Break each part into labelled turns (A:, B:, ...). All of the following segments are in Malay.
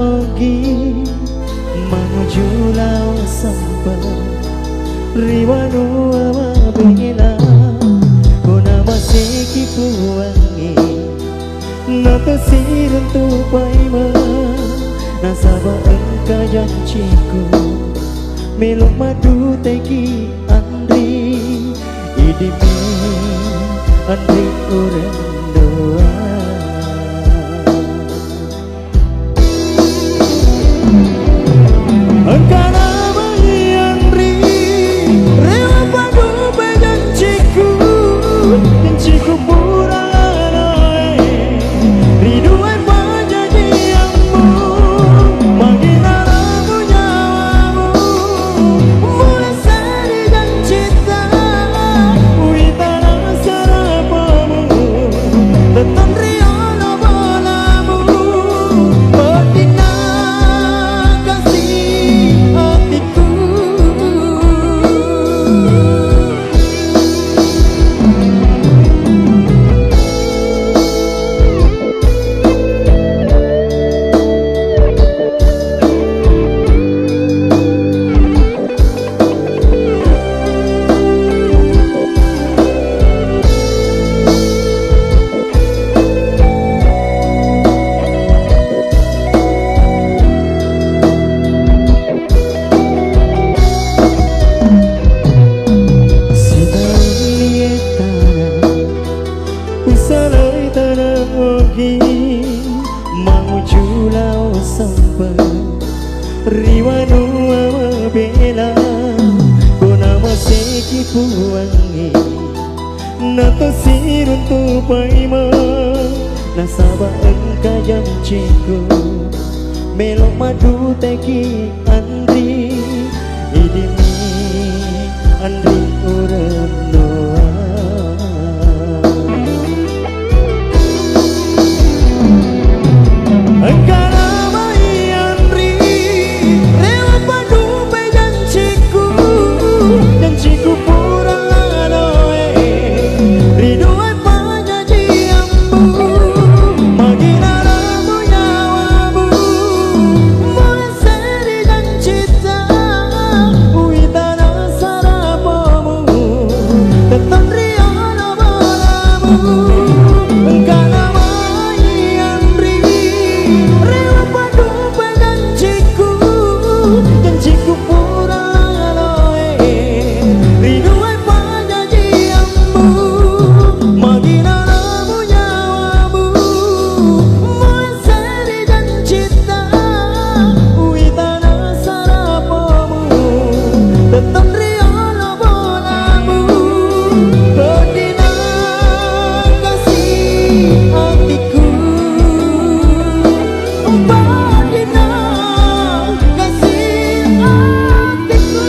A: ogi menuju lau sampai riwanu mabela kuna masih kipuangi nata sirun tupai ma nasaba engka janjiku melok madu teki andri idimi andri uren doa engkana andri rewa padu bejanjiku janjiku pura aloe riduan panjanjianmu makin aramu nyawamu mulai seri dan cinta uitara sarapamu teton riolo bolamu betina kasih hatiku riwanu mabela kuna masih kipuangi nata sirun tupai ma nasaba engka janjiku melok madu teki andri idimi andri uren doa engkana janjiku pura aloe riduan panjanjianmu makin aramu nyawamu mulai seri dan cinta uitara sarapamu teton riolo bolamu engkana mai andri rewa padu bejanjiku janjiku pura riduan panjanjianmu makin aramu nyawamu mulai seri dan cinta uitara sarapamu teton riolo bolamu betina kasih hatiku betina kasih hatiku.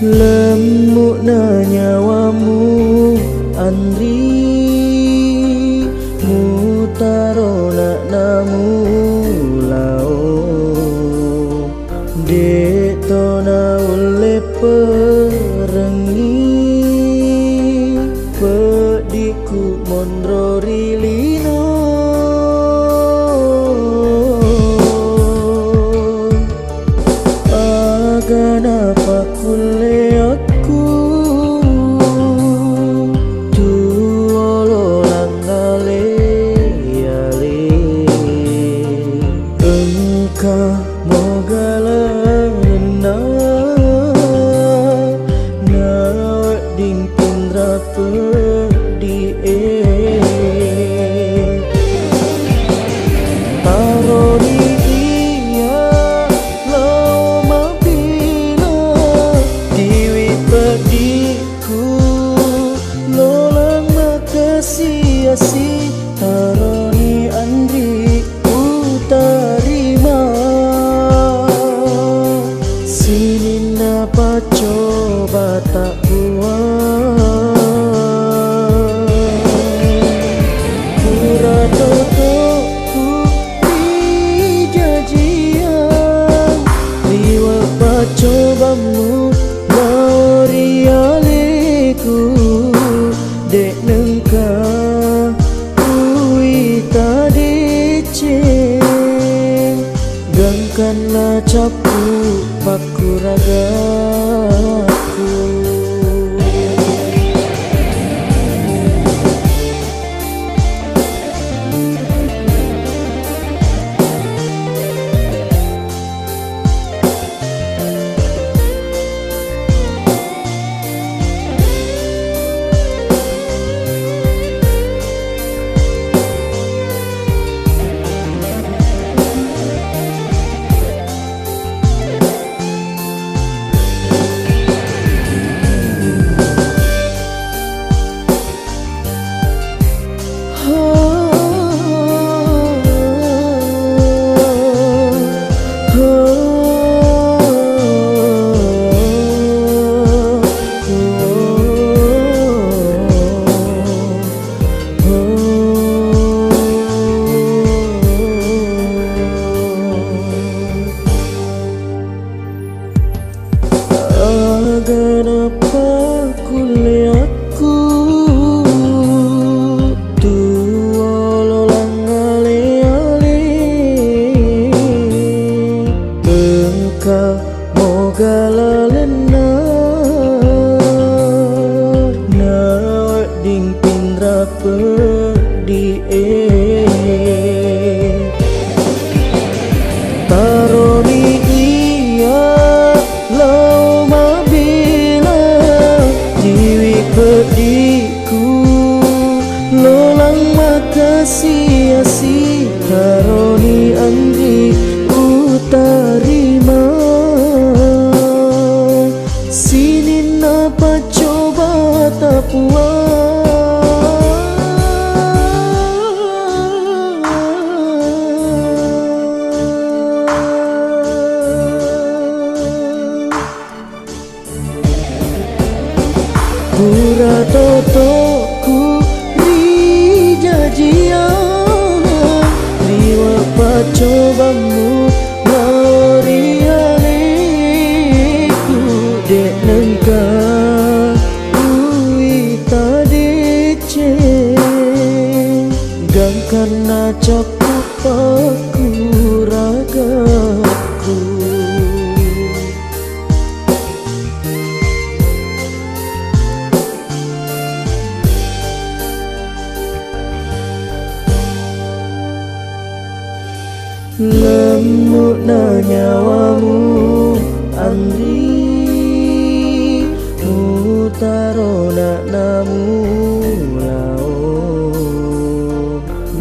A: Lemukna nyawamu andri mutarona namu lao detona ule perengi pediku mondro rilino Kenapa kule aku tuolo langale yale engkau mogalana na ding pindra di si taroni andri utarima sini napa coba tak buat pura totoku di jajian liwa pacobamu lauri aleku dek nengkau gangkanlah capu paku ragaku kenapa kule aku tuolo langale-ale engkau mogalalena na ding pindra di taroni iya lau mabila jiwi pediku lolang makasih asi taroni andri utarima sini napa coba tak puas pura totoku di jajian liwa pacobamu lauri aleku dek nengkau uita dece gangkana capu paku ragaku lemuk na nyawamu andri mutaro nak namu lao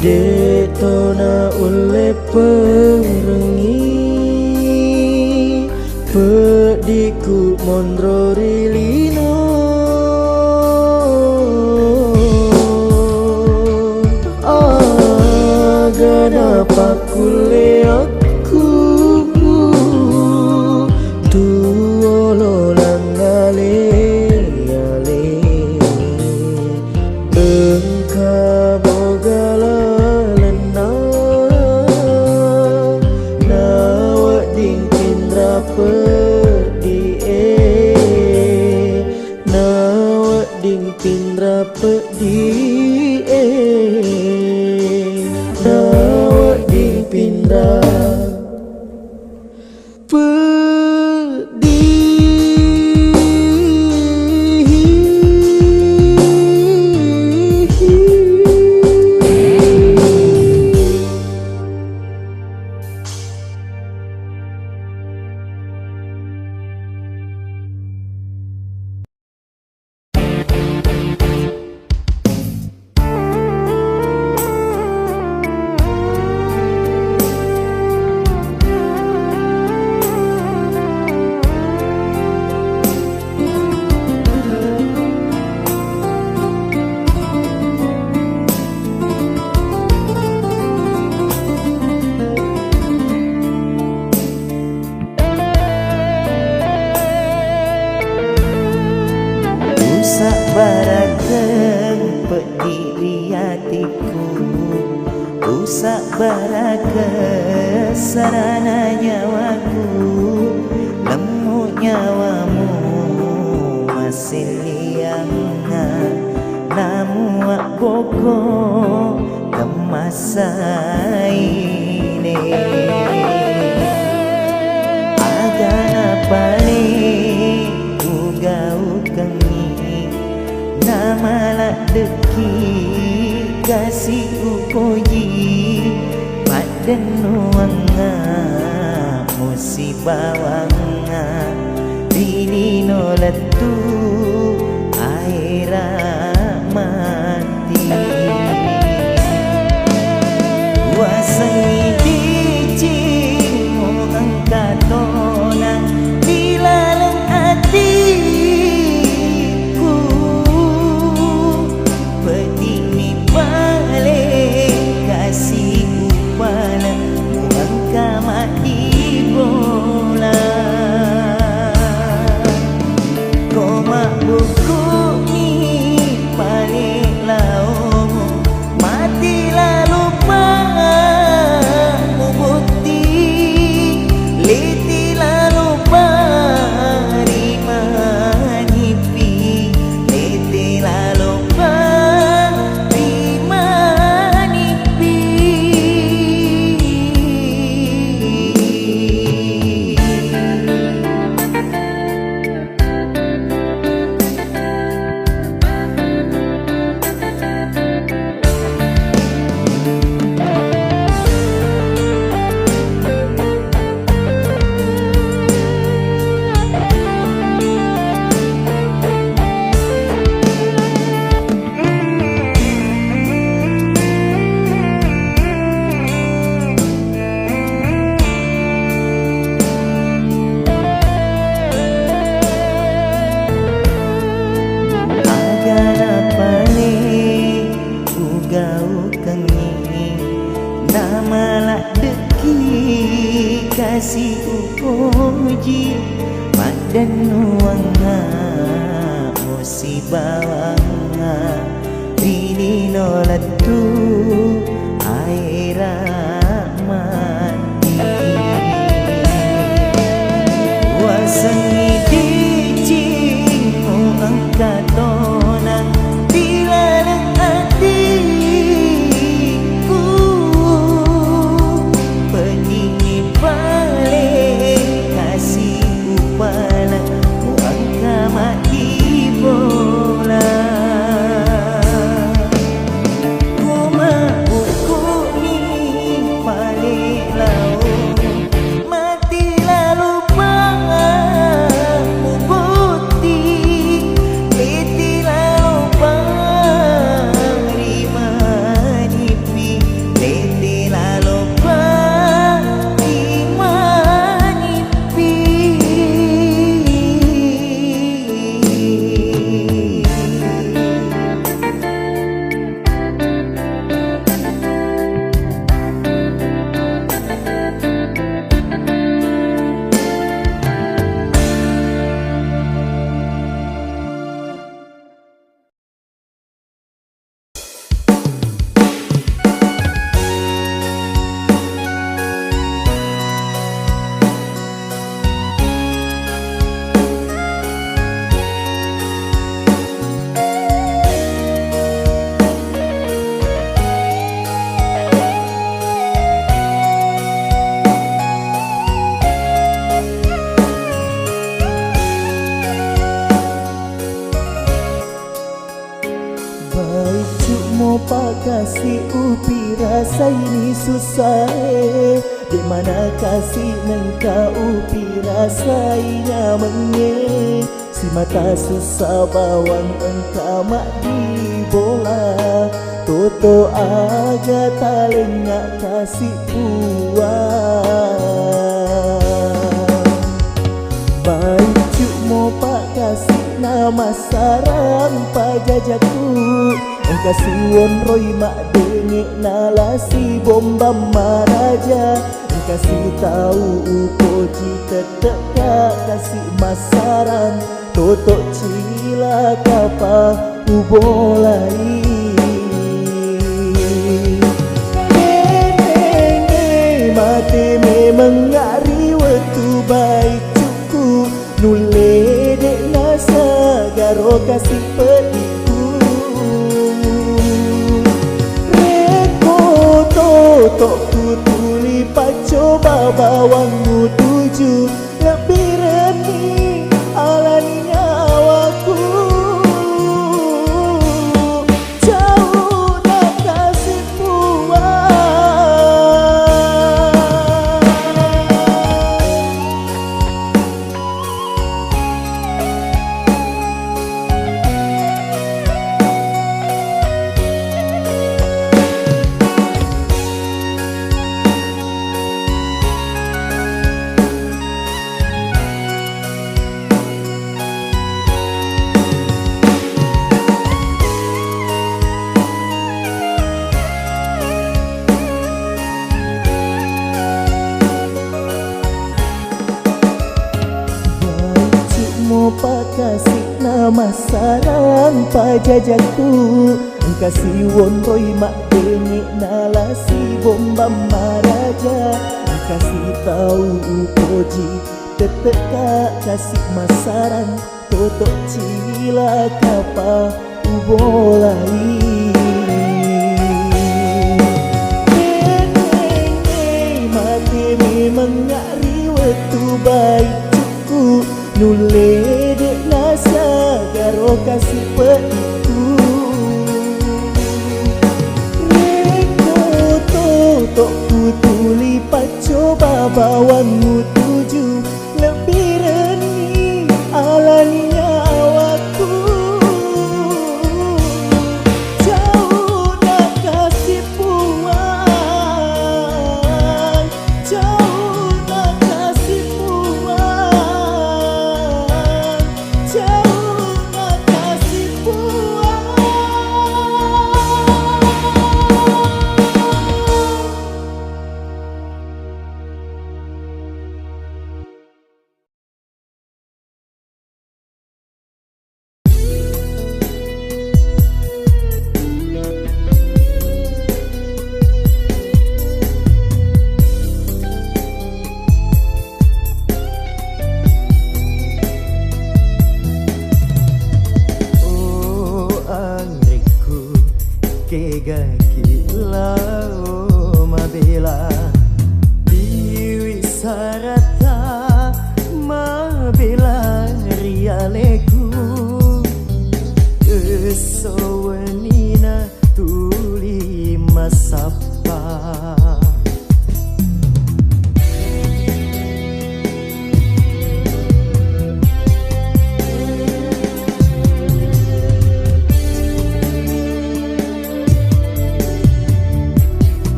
A: detona ule perengi pediku mondro rilino kenapa kule aku tuolo langale yale engkau bogalalena nawa ding pindra pedi nawa ding pindra pedi pindah pedih.
B: usak barakeng pediri hatiku, usak barakeng sarana nyawaku, lemu nyawamu masih lianga, namu ak boko kemasa ini. Agana paling ugau kengi, namala deki kasih ukoji, padan nuanga musibah wanga, dini noletu air mati. Wasangi dijingmu angkatona dilaleng hatiku, pedini paling kasih upana muangka mati bola. Koma buku ni paling laumu mati lalu bukti liti lalu pari manipi, liti lalu pari manipi. Namala deki kasih ukoji, padan nuanga musibah wanga, dini nolatu air mati. Wasangi dijingmu angkatona dilaleng hatiku, pedini paling kasih upana muangka mati bola. Kuma buku ni paling lau mati lalu pamu bukti, liti lalu pari manipi, liti lalu pari manipi. Baik cuma pak kasih upi rasa ini susah, di mana kasih nengka upi rasainya menge, si mata susah bawang engkau mak di bola, toto aga talengak kasih buang. Baik cuma pak kasih nama sarang pajajaku, engkasih wonroy mak dengek nalasi bomba maraja, engkasih tahu uko cita teka kasih masarang, totok cila kapa ubolai mate memang ngari waktu baik cukup nule dek nasa garo kasih pediku reko totok ku tuli pacoba bawangmu tuju lebih reni alani nyawaku jauh nak kasih puas pakasih nama sarang pajajaku kasih wonroi mak dengik nalasi bomba maraja kasih tahu ukoji teteka kasih masaran totok cila kapa ubolai mati memang ngari waktu baik cukup nule dek nasa garo kasih pediku reko totok ku tuli pacoba bawangmu tuju lebih reni alani nyawaku jauh nak kasih puas jauh nak kasih puas jauh nak kasih puas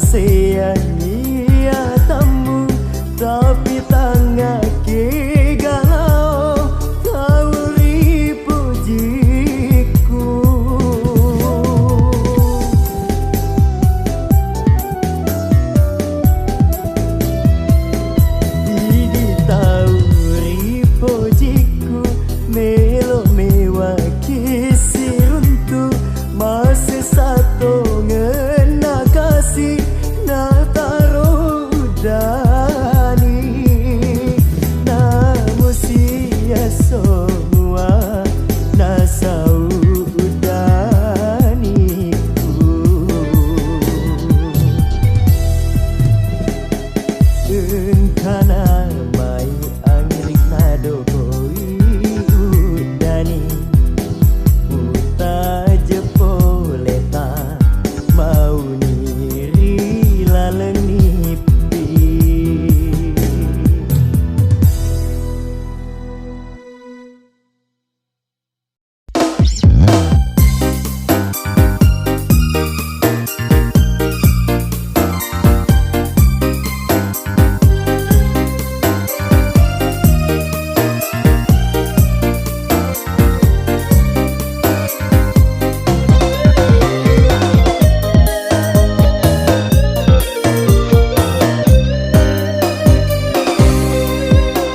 A: sia-sia tamu tapi tangake galau kau ripujiku Didi tahu ripujiku melo mewaki siruntu masih satu ngena kasih na taruh dani namu sia semua na saudaniku engkana mai angrik nado koi udani uta jepoleta mau niri lalenipi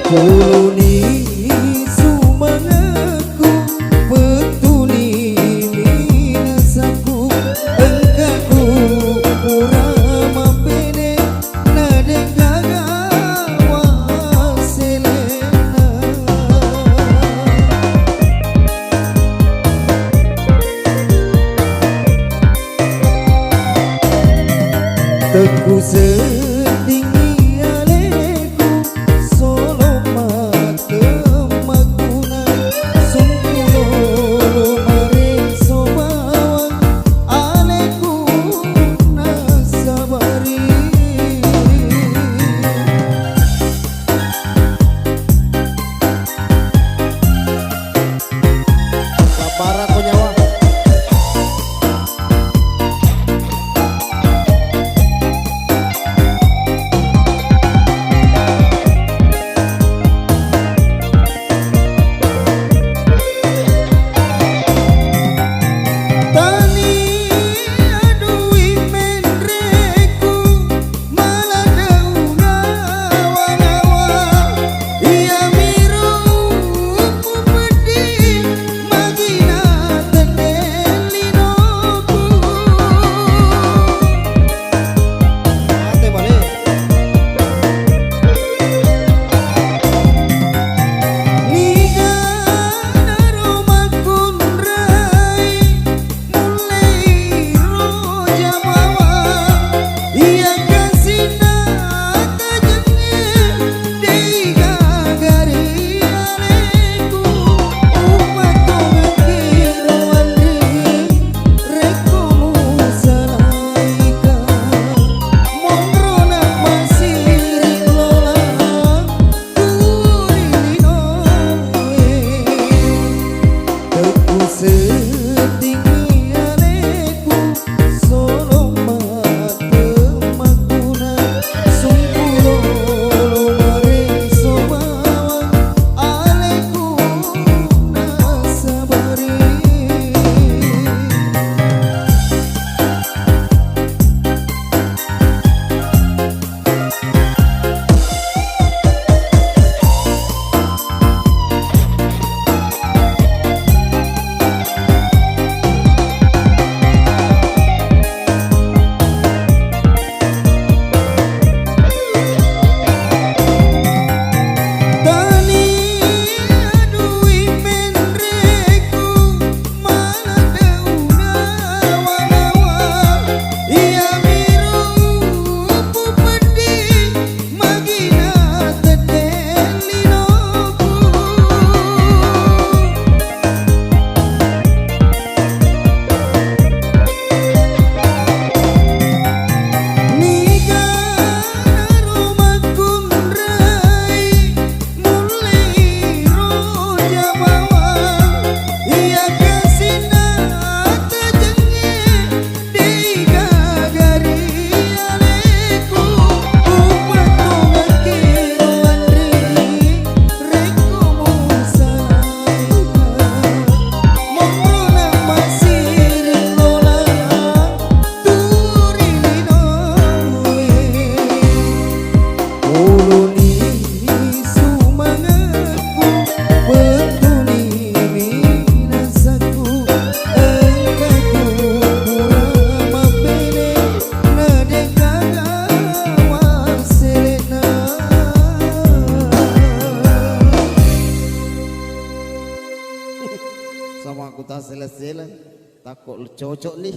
A: Kuluni sumangaku petuni minasaku engkaku purama pene nade gagawa selena teku setinggi aleku solo mate maguna sunggulo maring sobawang aleku nasabari lapara ko nyawa lah. Takut lu cocok nih.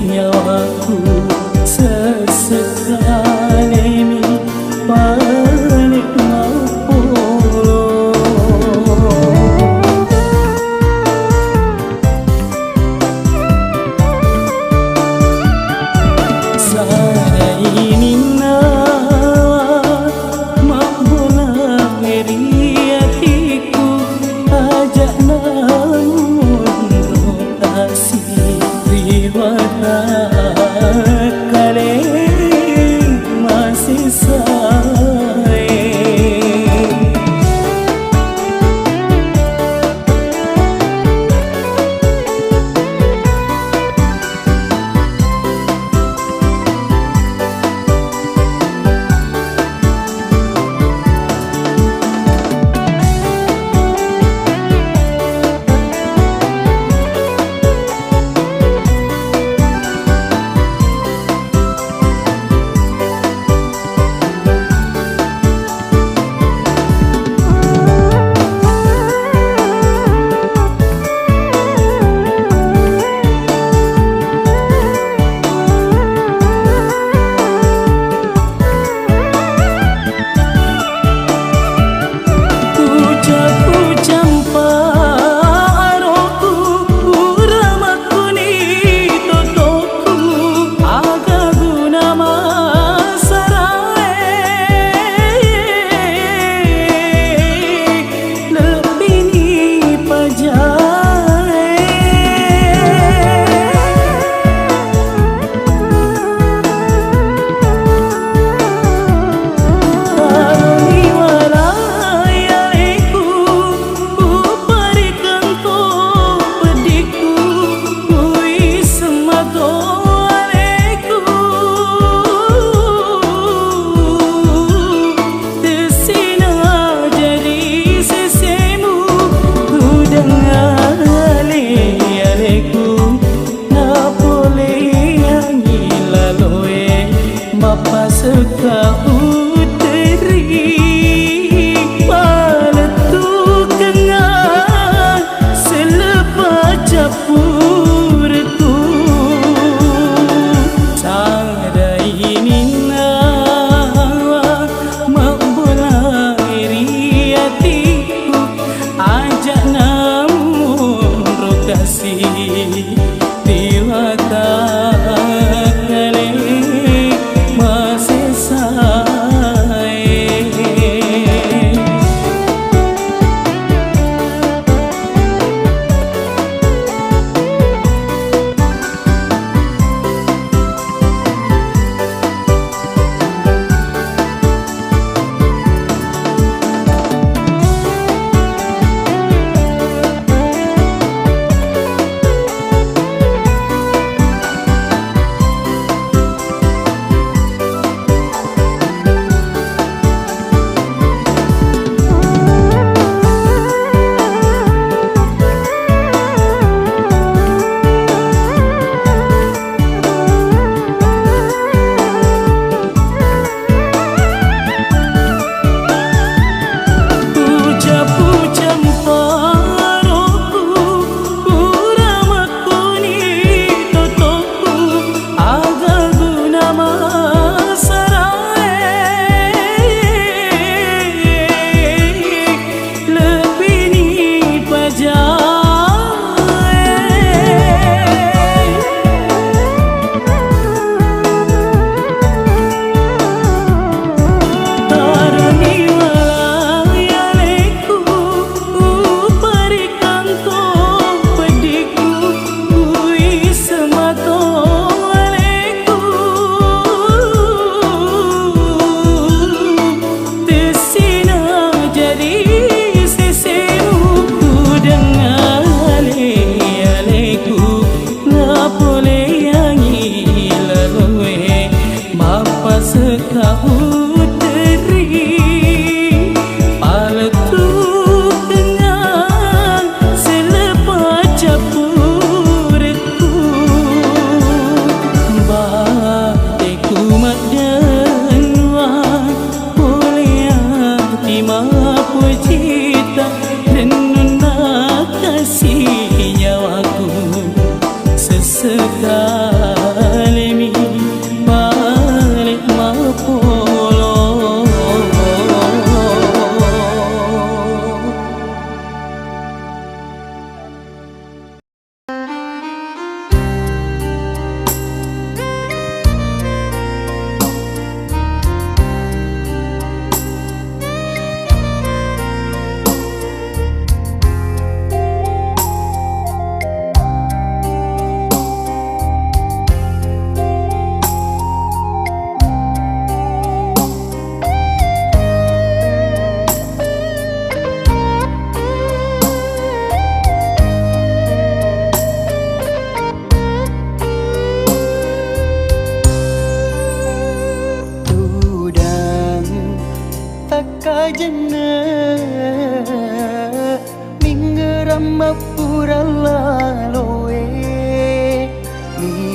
B: nyawaku sesekali mi balik maupolo sadai nina maupuna ngeriatiku ajak namun rotasi riwayat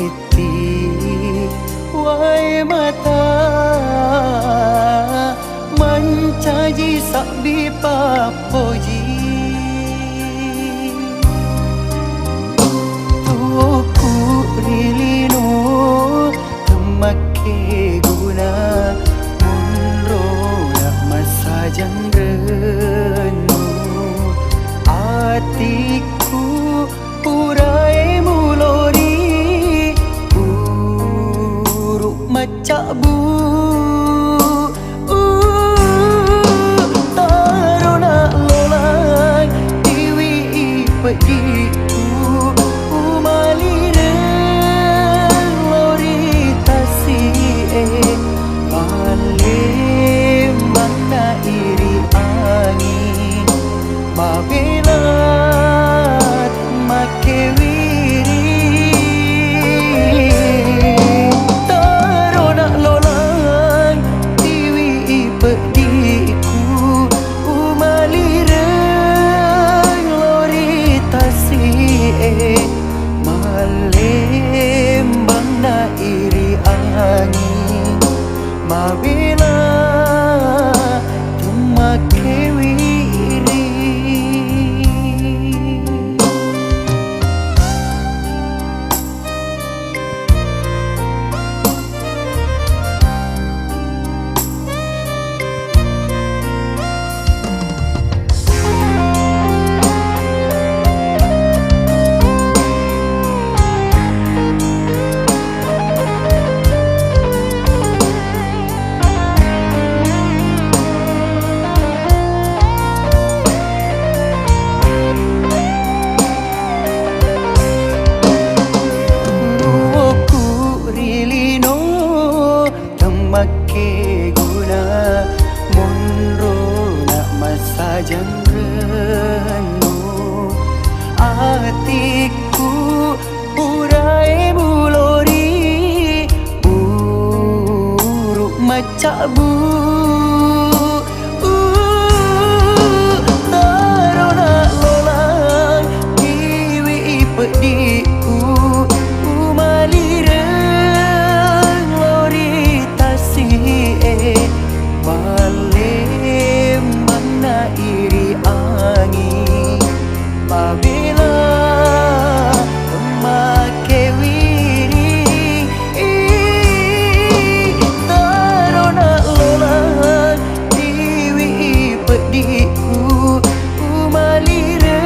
B: iti wai mata mencaji sakbi papoji tuku rilino temake guna munro nak masa jangrenu atiku urai mulori buruk macak bu taruna lolang diwi pediku umalireng lori tasi malim mana iri angin mabelat make wiri taruna lolang diwi pediku umalireng lori tasi malembang na iri angin mabila tumake wiri make guna munro nak masa jangrenu atiku urai bulori buruk macak bu taruna lolang diwi pediku umalireng lori tasi malembang na iri angin mabila make wiri taruna lolang diwi pediku umalireng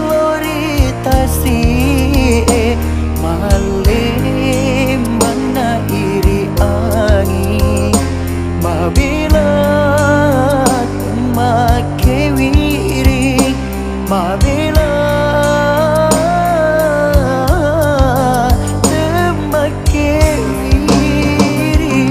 B: lori tasi malembang na iri angin mabila make wiri mabila temake wiri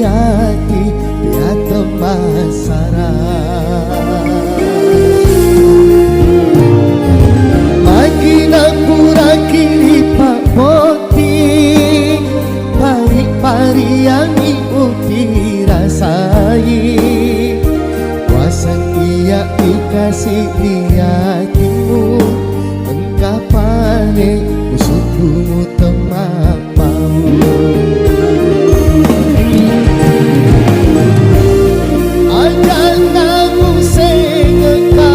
A: hati dia temasara Magina pura kiri pak poti pari-pari yang iuti rasai Wasan ia dikasih hatimu engkau pane musuhmu temak mau Ajak namu sengeka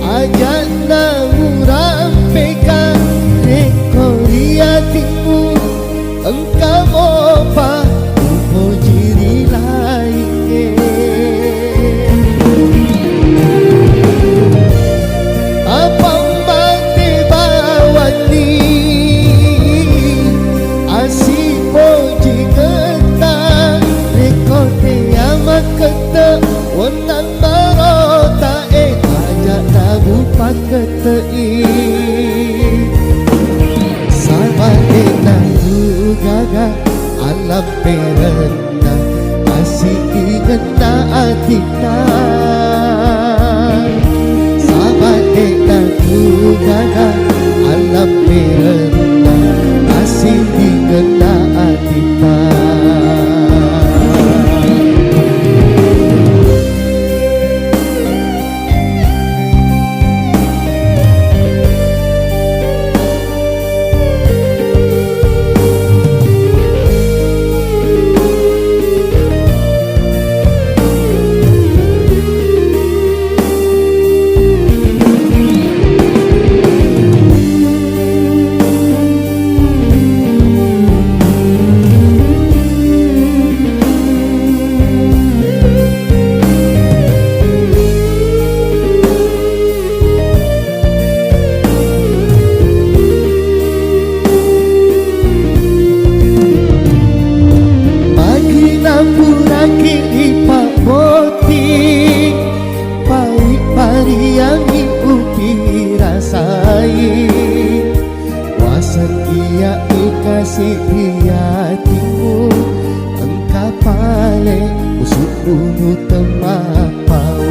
A: Ajak namu rampekan rekori hatimu engkau mopa mau jiri lainnya apa mati bawani asipo jigeta rekote amat kata wenang marota ajak tabu pakete sama denang gaga alam perena asih ingena atika sahabat denganku gaga alam perena asih ingena atika hatimu engkau pale musuhmu temak mau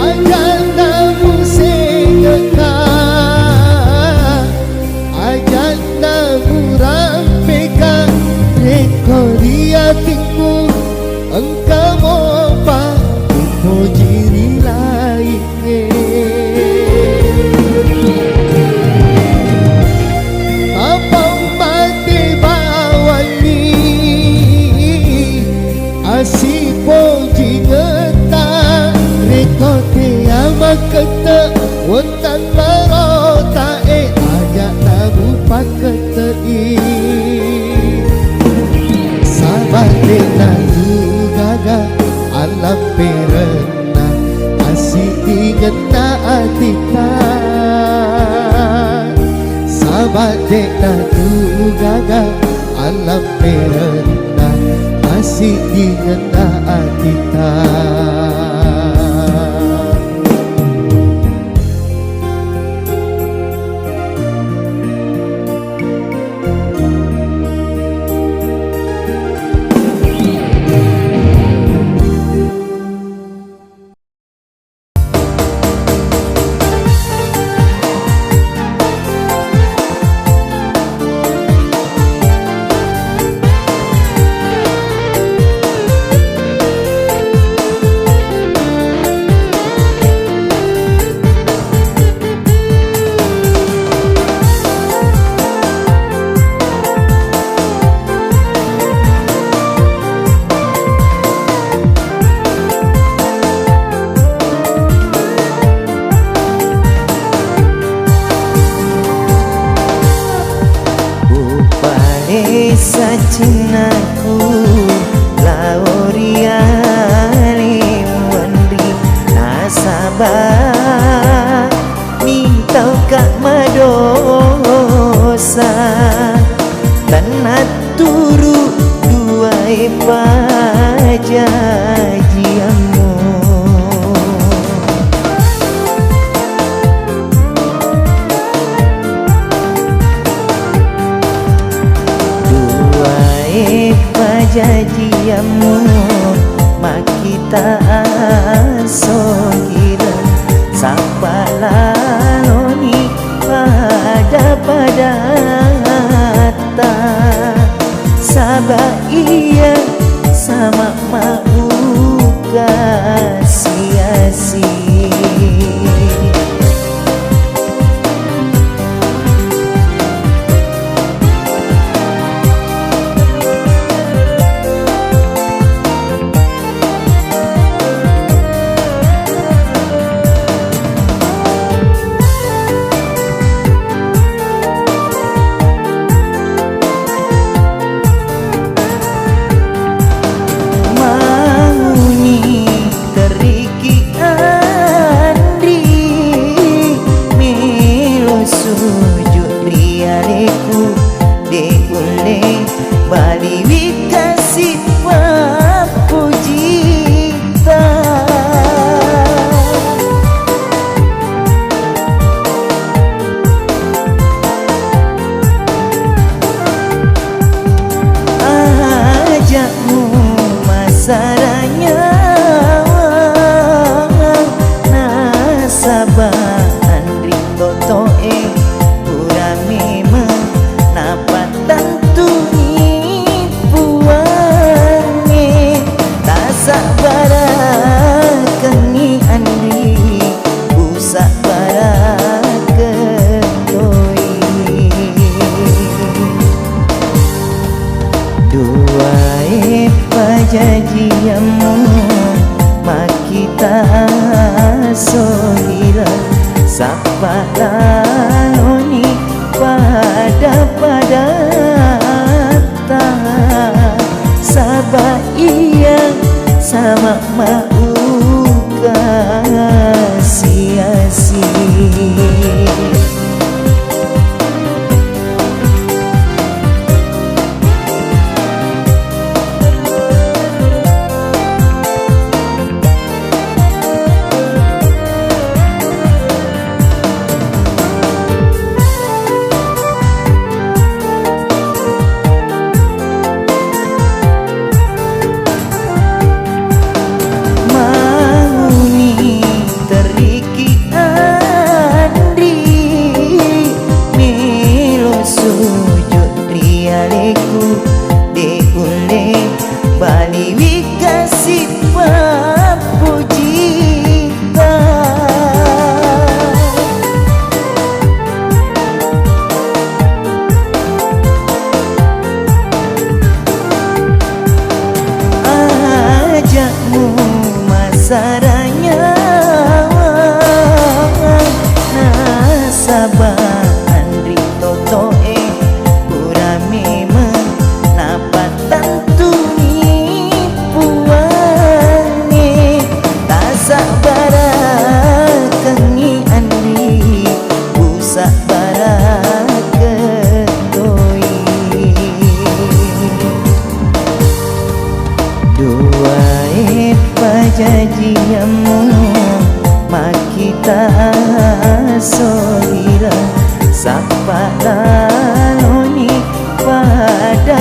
A: ajak namu sengeka ajak namu rampekan rekori hatimu engkau mopa mau jiri lainnya asipo jingeta rekote amat kata wentan marota ajak tabu pakete sabar denang gaga alam perena asih ingena atika sabar denang gaga alam perena asih ingena atika
B: Desa cinaku laoriani wandri nasabah mintau kak madosa dan turu dua pajajiamu pajajiamu makita sohira sapa laloni pada ta sabah iya sama mau kasih-kasih. Sujud rialeku deule bali wikasi papujita ajakmu masaranya nasabah Andri Totoe Purame menapat tantuni puane tak sabarakengi Andri busak baraketoi duae pajajiamu makita sohira sapa laloni pada ta sabah iya sama mau kasih-kasih. Sujud rialeku deule bali wikasi papujita ajakmu masaranya nasabah Andri Totoe Purame menapat tantuni puane tak sabarakengi Andri busak baraketoi duae pajajiamu makita sohira sapa laloni pada